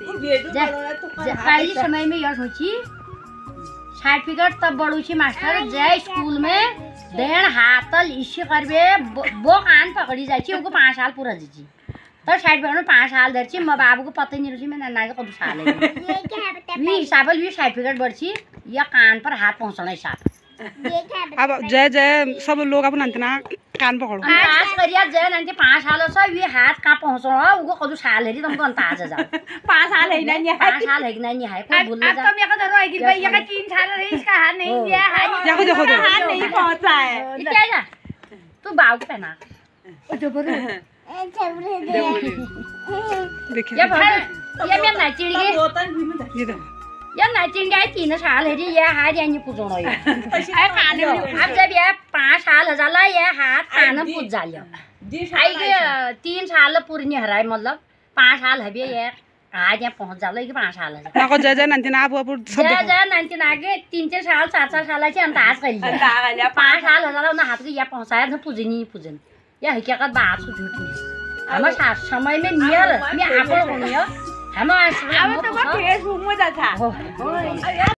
पहले समय में यह सोची सर्टिफिकेट तब बड़ूची मास्टर जय स्कूल में देन हाथल इसी करबे वो कान पकड़ी जाए उनको 5 साल पूरा दीजिए तो सर्टिफिकेट में 5 साल दर्ची मैं बाबू को पता ही नहीं रही मैं नाना को कब साल है ये हिसाब भी सर्टिफिकेट बढ़ी या कान पर हाथ पहुँचना हिसाब अब जय जय सब लोग अपन अंतना कान पकड़ो पास करिया जय नंते 5 साल से ये हाथ कहाँ पहुँचना उनको कब साल है तुमको अंदाज आ जाओ 5 साल है नहीं है 5 साल है नहीं है कोई बोलने अब तो मेरे को धरो आएगी भाई ये का 3 साल रही इसका हाथ नहीं दिया है देखो देखो हाथ नहीं पहुंचा है क्या जा तू बाव के पहना तो बरू देखिए ये मैं नाचिंगे ये ये नाचिंगे 3 साल है ये हाथ यानी पूछना है अब जब ये 5 साल हो जाला ये हाथ कान पूछ जालियो आई 3 साल पूरी नहीं हराए मतलब 5 साल है ये हाथ यहाँ पहुँच जाला ये 5 साल है ना को जय जय नंतना आप जय नंतना आगे 3 साल 4 साल से अंदाज कर लिया 5 साल हो जाला ना हाथ के ये पहुँचाया ना पूजनी पूजन या हकीकत बात से झूठ नहीं हमारे समय में नियर मैं आप लोगों ने हमारे अब तो फेसबुक में था